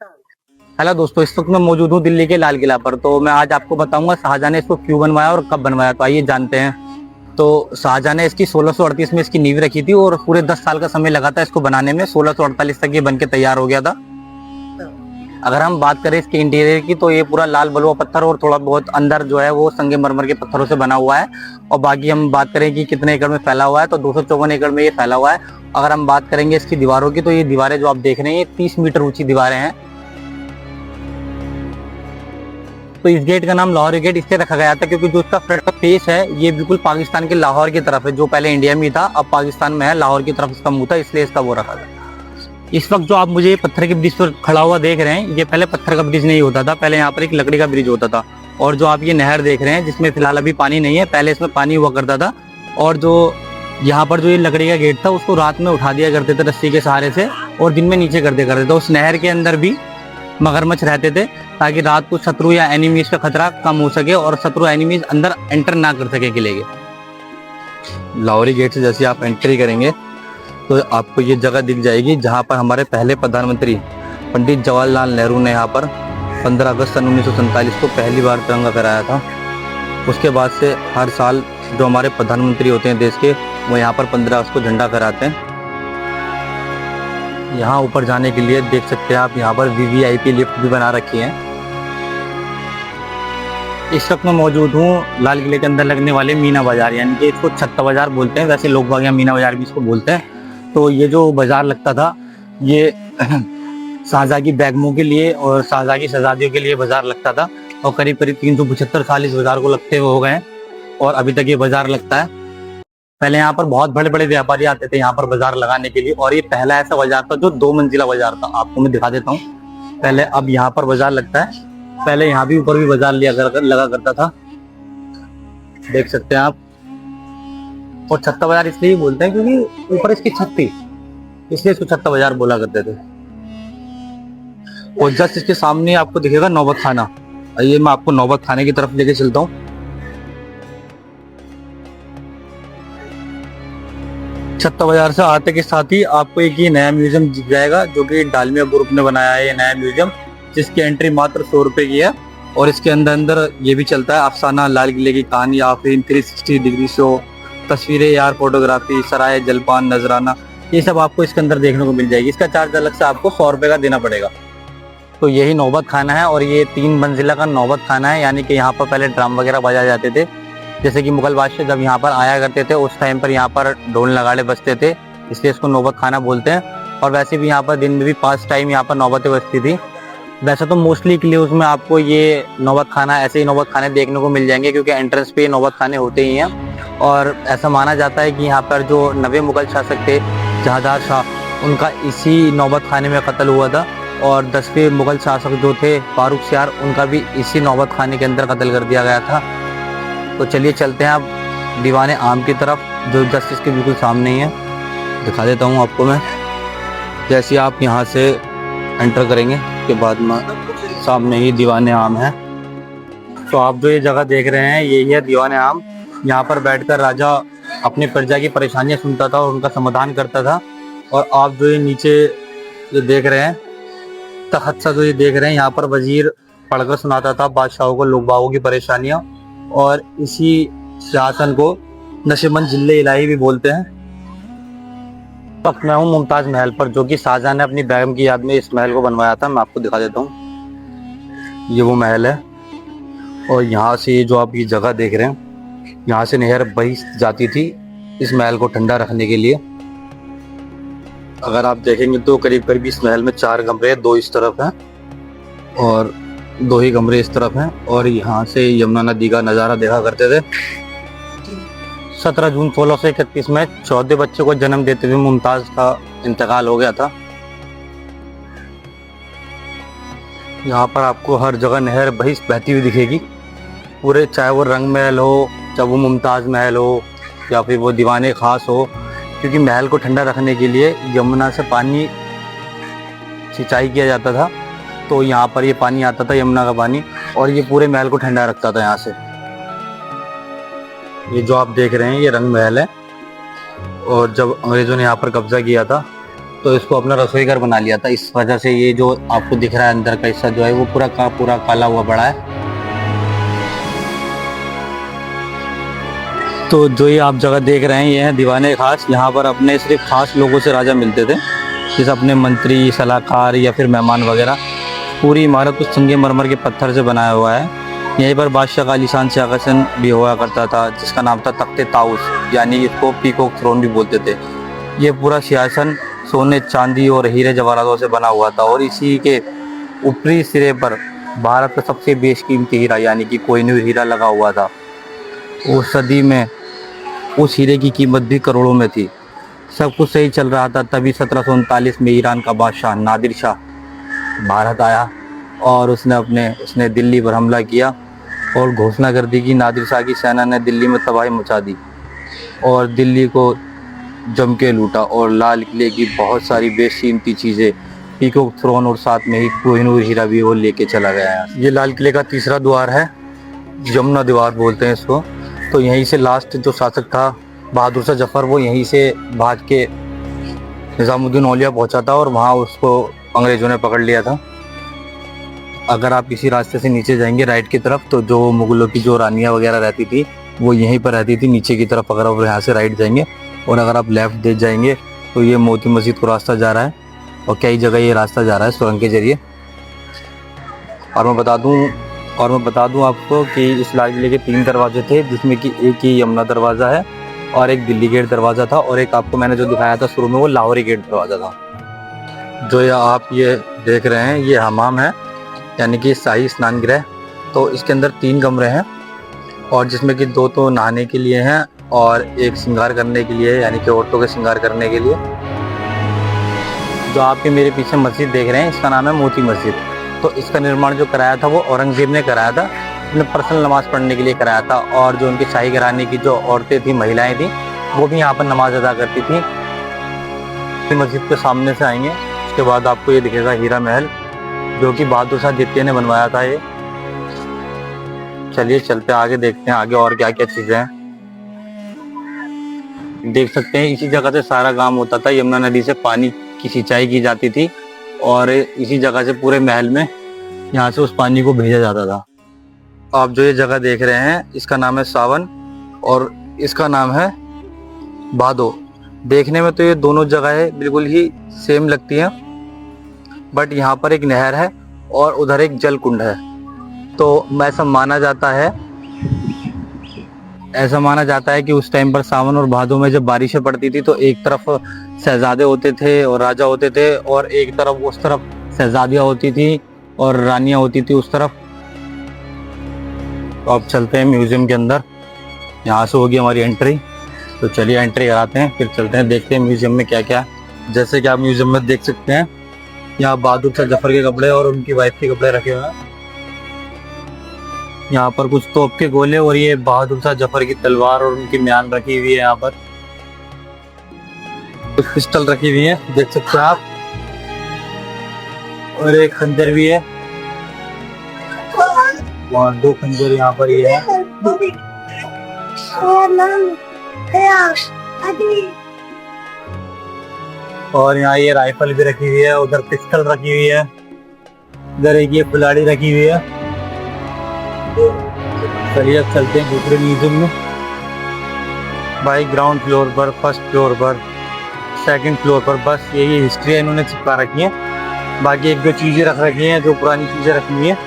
Hello दोस्तों, इस वक्त मैं मौजूद हूँ दिल्ली के लाल किला पर। तो मैं आज आपको बताऊंगा शाहजहां ने इसको क्यों बनवाया और कब बनवाया। तो आइए जानते हैं। तो शाहजहां ने इसकी 1638 में इसकी नींव रखी थी और पूरे 10 साल का समय लगा था इसको बनाने में। 1648 तक ये बन के तैयार हो गया था। अगर हम बात करें इसके इंटीरियर की तो ये पूरा लाल बलुआ पत्थर और थोड़ा बहुत अंदर जो है वो संगमरमर के पत्थरों से बना हुआ है। और बाकी हम बात करें कि कितने एकड़ में फैला हुआ है तो 254 एकड़ में ये फैला हुआ है। अगर हम बात करेंगे इसकी दीवारों की तो ये दीवारें जो आप देख रहे हैं ये 30 मीटर ऊंची दीवारें हैं। तो इस गेट का नाम लाहौरी गेट इसलिए रखा गया था क्योंकि जो इसका फ्रंट का फेस है ये बिल्कुल पाकिस्तान के लाहौर की तरफ है। जो पहले इंडिया में था अब पाकिस्तान में है, लाहौर की तरफ इसका मुंह था, इसलिए इसका वो रखा गया। इस वक्त जो आप मुझे पत्थर के ब्रिज पर खड़ा हुआ देख रहे हैं ये पहले पत्थर का ब्रिज नहीं होता था, पहले यहाँ पर एक लकड़ी का ब्रिज होता था। और जो आप ये नहर देख रहे हैं जिसमें फिलहाल अभी पानी नहीं है, पहले इसमें पानी हुआ करता था। और जो यहाँ पर जो ये लकड़ी का गेट था उसको रात में उठा दिया करते थे रस्सी के सहारे से और दिन में नीचे कर दिया करते थे। उस नहर के अंदर भी मगरमच्छ रहते थे ताकि रात को शत्रु या एनिमीज का खतरा कम हो सके और शत्रु एनिमीज अंदर एंटर ना कर सके किले के। लाहौरी गेट से जैसे आप एंट्री करेंगे तो आपको ये जगह दिख जाएगी जहाँ पर हमारे पहले प्रधानमंत्री पंडित जवाहरलाल नेहरू ने यहाँ पर 15 अगस्त सन 1947 को पहली बार तिरंगा फहराया था। उसके बाद से हर साल जो हमारे प्रधानमंत्री होते हैं देश के वो यहाँ पर 15 अगस्त को झंडा फहराते हैं। यहाँ ऊपर जाने के लिए देख सकते हैं आप यहाँ पर वीवीआईपी लिफ्ट भी बना रखी है। इस वक्त मैं मौजूद हूँ लाल किले के अंदर लगने वाले मीना बाजार, यानी कि इसको छत्ता बाजार बोलते हैं, वैसे लोग बाग यहाँ मीना बाजार भी इसको बोलते हैं। तो ये जो बाजार लगता था ये शाहजहां की बेगमों के लिए और शाहजहां की शहजादियों के लिए बाजार लगता था। और करीब करीब 375 साल इस बाजार को लगते हुए हो गए हैं और अभी तक ये बाजार लगता है। पहले यहाँ पर बहुत बड़े बड़े व्यापारी आते थे यहाँ पर बाजार लगाने के लिए और ये पहला ऐसा बाजार था जो 2 मंजिला बाजार था। आपको मैं दिखा देता हूँ पहले। अब यहाँ पर बाजार लगता है, पहले यहाँ भी ऊपर भी बाजार लगा करता था, देख सकते हैं आप। और छत्ता बाजार इसलिए बोलते हैं क्योंकि ऊपर इसकी छत थी, इसलिए इसको छत्ता बाजार बोला करते थे। और जस्ट इसके सामने आपको दिखेगा नौबत खाना। आइए मैं आपको नौबत खाने की तरफ लेके चलता हूँ। छत्ता बाजार से आते के साथ ही आपको एक ये नया म्यूजियम दिख जाएगा जो कि डालमिया ग्रुप ने बनाया है। ये नया म्यूजियम जिसकी एंट्री मात्र 100 रुपए की है और इसके अंदर ये भी चलता है अफसाना, लाल किले की कहानी, आफरीन, 360 डिग्री शो, तस्वीरें यार, फोटोग्राफी, सराय, जलपान, नजराना, ये सब आपको इसके अंदर देखने को मिल जाएगी। इसका चार्ज अलग से आपको 100 रुपए का देना पड़ेगा। तो यही नौबत खाना है और ये 3 मंजिला का नौबत खाना है, यानी कि यहाँ पर पहले ड्रम वगैरह बजाए जाते थे। जैसे कि मुगल बादशाह जब यहाँ पर आया करते थे उस टाइम पर यहाँ पर ढोल नगाड़े बजते थे, इसलिए इसको नौबत खाना बोलते हैं। और वैसे भी यहाँ पर दिन में भी 5 टाइम यहाँ पर नौबतें बजती थी। वैसे तो मोस्टली के लिए उसमें आपको ये नौबत खाना, ऐसे ही नौबत खाने देखने को मिल जाएंगे क्योंकि एंट्रेंस पे नौबत खाने होते ही हैं। और ऐसा माना जाता है कि यहाँ पर जो 9वें मुगल शासक थे जहांदार शाह, उनका इसी नौबत खाने में कत्ल हुआ था। और 10वें मुगल शासक जो थे फारूक सियार, उनका भी इसी नौबत खाने के अंदर कत्ल कर दिया गया था। तो चलिए चलते हैं आप दीवाने आम की तरफ जो जस्टिस के बिल्कुल सामने ही है, दिखा देता हूँ आपको मैं। जैसे आप यहाँ से एंटर करेंगे के बाद में सामने ही दीवाने आम है। तो आप जो ये जगह देख रहे हैं यही है दीवाने आम। यहाँ पर बैठकर राजा अपनी प्रजा की परेशानियां सुनता था और उनका समाधान करता था। और आप जो ये नीचे जो देख रहे हैं तख्त सा जो ये देख रहे हैं, यहाँ पर वजीर पढ़कर सुनाता था बादशाहों को लोग बागों की परेशानियां। और इसी शासन को नशेबंद जिले इलाही भी बोलते हैं। वक्त मैं हूँ मुमताज महल पर जो कि शाहजहां ने अपनी बेगम की याद में इस महल को बनवाया था। मैं आपको दिखा देता हूँ, ये वो महल है। और यहाँ से ये जो आप ये जगह देख रहे हैं यहाँ से नहर बही जाती थी इस महल को ठंडा रखने के लिए। अगर आप देखेंगे तो करीब करीब इस महल में 4 कमरे हैं, 2 इस तरफ हैं और 2 ही कमरे इस तरफ हैं। और यहाँ से यमुना नदी का नज़ारा देखा करते थे। 17 जून 1631 में 14 बच्चे को जन्म देते हुए मुमताज का इंतकाल हो गया था। यहाँ पर आपको हर जगह नहर बहती हुई दिखेगी पूरे, चाहे वो रंग महल हो, चाहे वो मुमताज महल हो या फिर वो दीवाने खास हो। क्योंकि महल को ठंडा रखने के लिए यमुना से पानी सिंचाई किया जाता था, तो यहाँ पर ये पानी आता था यमुना का पानी और ये पूरे महल को ठंडा रखता था। यहाँ से ये जो आप देख रहे हैं ये रंग महल है। और जब अंग्रेजों ने यहाँ पर कब्जा किया था तो इसको अपना रसोई घर बना लिया था। इस वजह से ये जो आपको दिख रहा है अंदर का हिस्सा जो है वो पूरा का पूरा काला हुआ पड़ा है। तो जो ये आप जगह देख रहे हैं ये है दीवाने खास। यहाँ पर अपने सिर्फ खास लोगों से राजा मिलते थे, जैसे अपने मंत्री, सलाहकार या फिर मेहमान वगैरह। पूरी इमारत कुछ संगमरमर के पत्थर से बनाया हुआ है। यहीं पर बादशाह का आलीशान सिंहासन भी हुआ करता था, जिसका नाम था तख्ते ताउस, यानी इसको पीकॉक थ्रोन भी बोलते थे। ये पूरा सिंहासन सोने, चांदी और हीरे जवाहरातों से बना हुआ था, और इसी के ऊपरी सिरे पर भारत का सबसे बेशकीमती हीरा यानी कि कोहिनूर हीरा लगा हुआ था। उस सदी में उस हीरे की कीमत भी करोड़ों में थी। सब कुछ सही चल रहा था, तभी 1739 में ईरान का बादशाह नादिर शाह भारत आया और उसने दिल्ली पर हमला किया और घोषणा कर दी कि नादिर शाह की सेना ने दिल्ली में तबाही मचा दी और दिल्ली को जम के लूटा, और लाल किले की बहुत सारी बेशकीमती चीज़ें, पीकॉक थ्रोन और साथ में ही कोहिनूर हीरा भी वो लेके चला गया है। ये लाल किले का तीसरा द्वार है, यमुना द्वार बोलते हैं इसको। तो यहीं से लास्ट जो शासक था बहादुर शाह जफर, वो यहीं से भाग के निज़ामुद्दीन औलिया पहुंचा था और वहाँ उसको अंग्रेज़ों ने पकड़ लिया था। अगर आप इसी रास्ते से नीचे जाएंगे राइट की तरफ, तो जो मुगलों की जो रानियाँ वगैरह रहती थी वो यहीं पर रहती थी नीचे की तरफ। अगर आप यहाँ से राइट जाएंगे और अगर आप लेफ्ट दे जाएंगे तो ये मोती मस्जिद को रास्ता जा रहा है, और कई जगह ये रास्ता जा रहा है सुरंग के जरिए। और मैं बता दूं आपको कि इस लाल किले के 3 दरवाजे थे, जिसमें कि एक ही यमुना दरवाज़ा है और एक दिल्ली गेट दरवाज़ा था, और एक आपको मैंने जो दिखाया था शुरू में वो लाहौरी गेट दरवाज़ा था। जो ये आप ये देख रहे हैं ये हमाम है, यानी कि शाही स्नान गृह। तो इसके अंदर 3 कमरे हैं, और जिसमें कि 2 तो नहाने के लिए हैं और एक श्रृंगार करने के लिए, यानी कि औरतों के श्रृंगार करने के लिए। जो आपके मेरे पीछे मस्जिद देख रहे हैं इसका नाम है मोती मस्जिद। तो इसका निर्माण जो कराया था वो औरंगजेब ने कराया था, अपने पर्सनल नमाज पढ़ने के लिए कराया था। और जो उनके शाही घराने की जो औरतें थी, महिलाएं थी, वो भी यहाँ पर नमाज अदा करती थी। मस्जिद के सामने से आएंगे, उसके बाद आपको ये दिखेगा हीरा महल, जो कि बहादुर शाह द्वितीय ने बनवाया था ये। चलिए चलते आगे, देखते हैं आगे और क्या क्या चीजें हैं। देख सकते हैं इसी जगह से सारा काम होता था, यमुना नदी से पानी की सिंचाई की जाती थी, और इसी जगह से पूरे महल में यहाँ से उस पानी को भेजा जाता था। आप जो ये जगह देख रहे हैं इसका नाम है सावन, और इसका नाम है भादो। देखने में तो ये दोनों जगह बिल्कुल ही सेम लगती हैं, बट यहाँ पर एक नहर है और उधर एक जल कुंड है। तो ऐसा माना जाता है कि उस टाइम पर सावन और भादो में जब बारिशें पड़ती थी तो एक तरफ शहजादे होते थे और राजा होते थे, और एक तरफ उस तरफ शहजादियाँ होती थी और रानियाँ होती थी उस तरफ। तो अब चलते हैं म्यूजियम के अंदर, यहाँ से होगी हमारी एंट्री। तो चलिए एंट्री कराते हैं, फिर चलते हैं देखते हैं म्यूजियम में क्या क्या है। जैसे कि आप म्यूजियम में देख सकते हैं यहाँ बहादुर शाह जफर के कपड़े और उनकी वाइफ के कपड़े रखे हुए हैं। यहाँ पर कुछ तोप के गोले और ये बहादुर शाह जफर की तलवार और उनकी म्यान रखी हुई है। यहाँ पर कुछ पिस्टल रखी हुई है, देख सकते हैं आप, और एक खंजर भी है, और 2 खंजर यहाँ पर ये है। और यहाँ ये राइफल भी रखी हुई है, उधर पिस्टल रखी हुई है, इधर एक ये कुल्हाड़ी रखी हुई है। चलिए अब चलते हैं दूसरे म्यूजियम में। भाई ग्राउंड फ्लोर पर, फर्स्ट फ्लोर पर, सेकंड फ्लोर पर बस यही हिस्ट्री है इन्होंने चिपका रखी है। बाकी 1-2 चीज़ें रख रखी हैं, जो पुरानी चीज़ें रखी हुई हैं।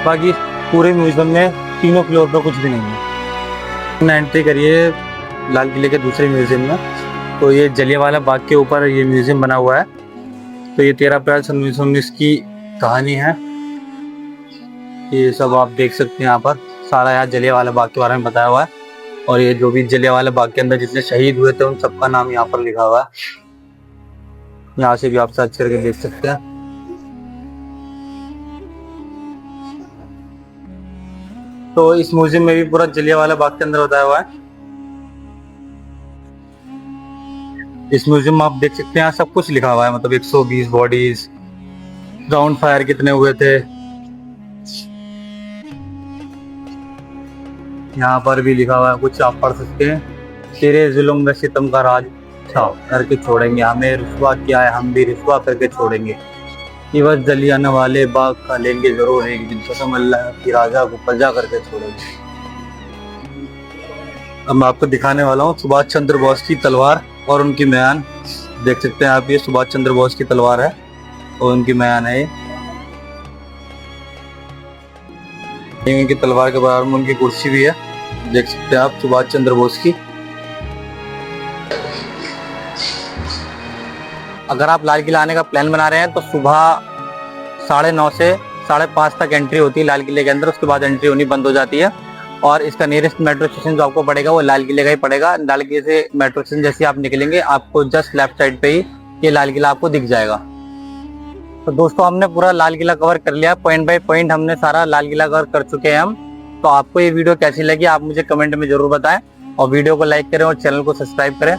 बाकी पूरे म्यूजियम में 3 फ्लोर पर कुछ भी नहीं है। एंट्री करिए लाल किले के दूसरे म्यूजियम में। तो ये जलियांवाला बाग के ऊपर ये म्यूजियम बना हुआ है। तो ये 13 अप्रैल 1919 की कहानी है। ये सब आप देख सकते हैं यहाँ पर, सारा यहाँ जलियांवाला बाग के बारे में बताया हुआ है, और ये जो भी जलियांवाला बाग के अंदर जितने शहीद हुए थे उन सबका नाम यहाँ पर लिखा हुआ है। यहाँ से भी आप सर्च करके देख सकते हैं। तो इस म्यूजियम में भी पूरा जलियांवाला बाग के अंदर बताया हुआ है। इस म्यूजियम में आप देख सकते हैं यहाँ सब कुछ लिखा हुआ है, मतलब 120 बॉडीज, ग्राउंड फायर कितने हुए थे, यहाँ पर भी लिखा हुआ है, कुछ आप पढ़ सकते हैं। तेरे जुल्म व सितम का राज अच्छा करके छोड़ेंगे, हमें रुस्वा किया है हम भी रुस्वा करके छोड़ेंगे। कि बस जलियाने वाले बाग का लेंगे जरूर एक दिन, कसम अल्लाह की राजा को प्रजा करके छोड़ेंगे। अब मैं आपको दिखाने वाला हूँ सुभाष चंद्र बोस की तलवार और उनकी म्यान। देख सकते हैं आप, ये सुभाष चंद्र बोस की तलवार है और उनकी म्यान है। ये इनकी तलवार के बराबर में उनकी कुर्सी भी है, देख सकते हैं आप, सुभाष चंद्र बोस की। अगर आप लाल किला आने का प्लान बना रहे हैं तो सुबह 9:30 से 5:30 तक एंट्री होती है लाल किले के अंदर, उसके बाद एंट्री होनी बंद हो जाती है। और इसका नियरेस्ट मेट्रो स्टेशन जो आपको पड़ेगा वो लाल किले का ही पड़ेगा। लाल किले से मेट्रो स्टेशन जैसे आप निकलेंगे आपको जस्ट लेफ्ट साइड पे ही ये लाल किला आपको दिख जाएगा। तो दोस्तों हमने पूरा लाल किला कवर कर लिया, पॉइंट बाय पॉइंट हमने सारा लाल किला कवर कर चुके हैं हम। तो आपको ये वीडियो कैसी लगी आप मुझे कमेंट में जरूर बताएं और वीडियो को लाइक करें और चैनल को सब्सक्राइब करें।